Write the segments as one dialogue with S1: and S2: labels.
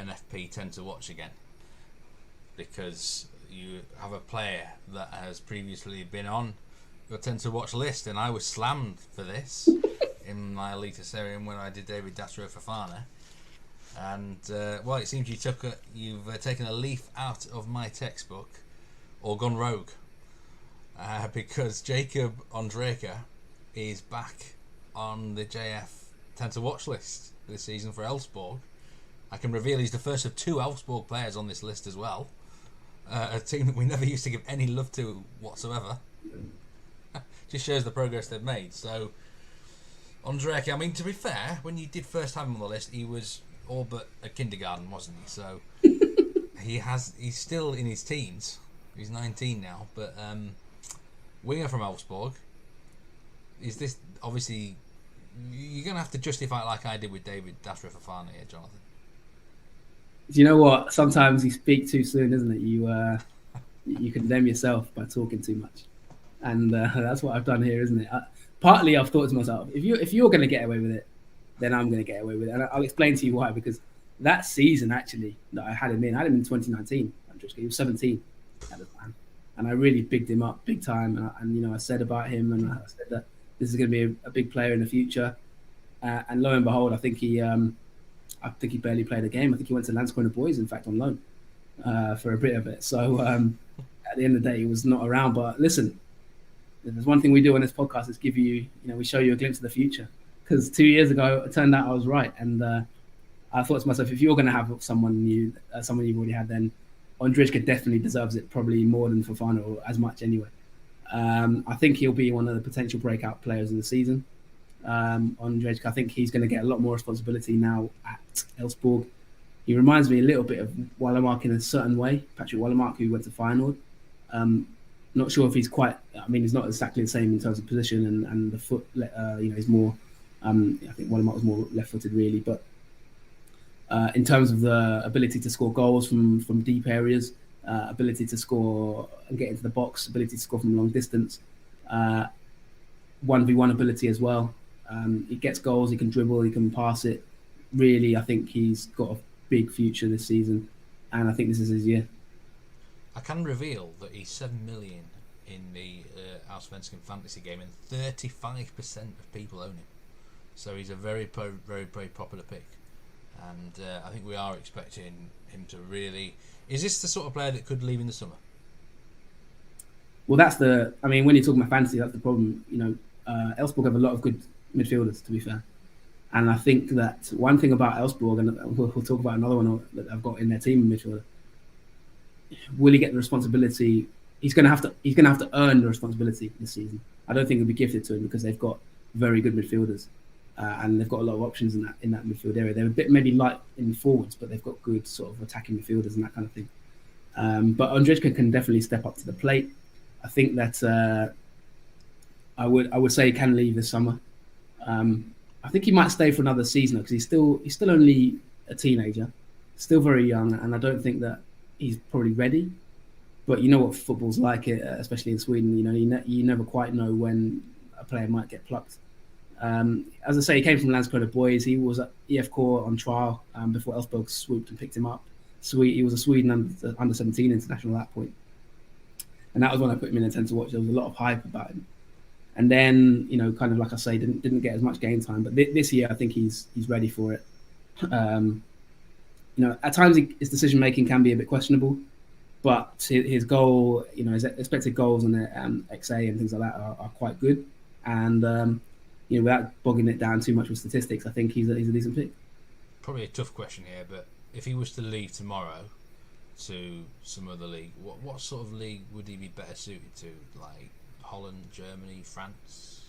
S1: FP tend to watch again, because you have a player that has previously been on your tend to watch list, and I was slammed for this in my Eliteserien when I did David Dasro Fofana. And well, it seems you've taken a leaf out of my textbook, or gone rogue, because Jacob Ondrejka is back on the JF tend to watch list this season for Elfsborg. I can reveal he's the first of 2 Elfsborg players on this list as well. A team that we never used to give any love to whatsoever. Just shows the progress they've made. So, Ondrejka, I mean, to be fair, when you did first have him on the list, he was all but a kindergarten, wasn't he? So, he's still in his teens. He's 19 now, but winger from Elfsborg. Is this, obviously, you're going to have to justify it like I did with David Dasro Fofana here, Jonathan.
S2: Do you know what? Sometimes you speak too soon, isn't it? You condemn yourself by talking too much, and that's what I've done here, isn't it? Partly, I've thought to myself, if you're going to get away with it, then I'm going to get away with it, and I'll explain to you why. Because that season, actually, that I had him in 2019. He was 17 at the time, and I really bigged him up big time. And I said about him, and I said that this is going to be a big player in the future. And lo and behold, I think he barely played a game. I think he went to Landskrona Boys, in fact, on loan for a bit of it. So at the end of the day, he was not around. But listen, there's one thing we do on this podcast is give you, we show you a glimpse of the future. Because 2 years ago, it turned out I was right. And I thought to myself, if you're going to have someone new, someone you've already had, then Ondrejka definitely deserves it, probably more than Fofana, or as much anyway. I think he'll be one of the potential breakout players of the season. Ondrejka, I think he's going to get a lot more responsibility now at Elfsborg. He reminds me a little bit of Wallermark in a certain way. Patrick Wallermark, who went to Feyenoord. Not sure if he's quite. I mean, he's not exactly the same in terms of position and the foot. He's more. I think Wallermark was more left-footed, really. But in terms of the ability to score goals from deep areas, ability to score and get into the box, ability to score from long distance, 1v1 ability as well. He gets goals, he can dribble, he can pass it. Really, I think he's got a big future this season, and I think this is his year.
S1: I can reveal that he's 7 million in the Allsvenskan fantasy game, and 35% of people own him. So he's a very, very, very popular pick, and I think we are expecting him to really. Is this the sort of player that could leave in the summer?
S2: Well, when you're talking about fantasy, that's the problem. Elfsborg have a lot of good midfielders, to be fair. And I think that one thing about Elfsborg, and we'll talk about another one that I've got in their team midfielder, will he get the responsibility? He's going to have to earn the responsibility this season. I don't think it'll be gifted to him because they've got very good midfielders, and they've got a lot of options in that midfield area. They're a bit maybe light in forwards, but they've got good sort of attacking midfielders and that kind of thing. But Ondrejka can definitely step up to the plate. I think that I would say he can leave this summer. I think he might stay for another season because he's still only a teenager, still very young, and I don't think that he's probably ready. But you know what football's like, especially in Sweden. You never quite know when a player might get plucked. As I say, he came from Landskrona Boys. He was at IF Core on trial before Elfsborg swooped and picked him up. He was a Sweden under 17 international at that point. And that was when I put him in a 10 to watch. There was a lot of hype about him. And then, kind of like I say, didn't get as much game time. But this year, I think he's ready for it. At times his decision making can be a bit questionable, but his goal, his expected goals and the XA and things like that are quite good. And without bogging it down too much with statistics, I think he's a decent pick.
S1: Probably a tough question here, but if he was to leave tomorrow to some other league, what sort of league would he be better suited to? Like Holland, Germany, France?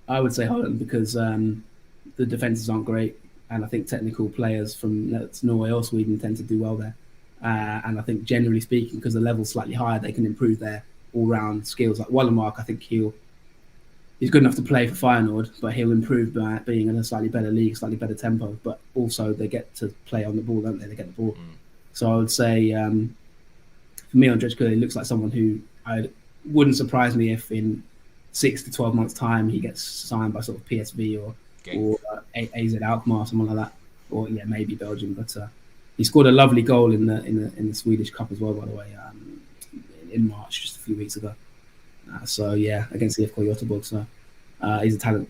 S2: I would say Holland because the defences aren't great, and I think technical players from Norway or Sweden tend to do well there. And I think generally speaking, because the level's slightly higher, they can improve their all-round skills. Like Wallermark, I think he's good enough to play for Feyenoord, but he'll improve by being in a slightly better league, slightly better tempo. But also they get to play on the ball, don't they? They get the ball. So I would say, for me, Ondrejka looks like someone who wouldn't surprise me if in 6 to 12 months' time he gets signed by sort of PSV or AZ Alkmaar, someone like that. or yeah, maybe Belgium. But he scored a lovely goal in the Swedish Cup as well, by the way, in March, just a few weeks ago. So yeah, against IF Göteborg. So he's a talent.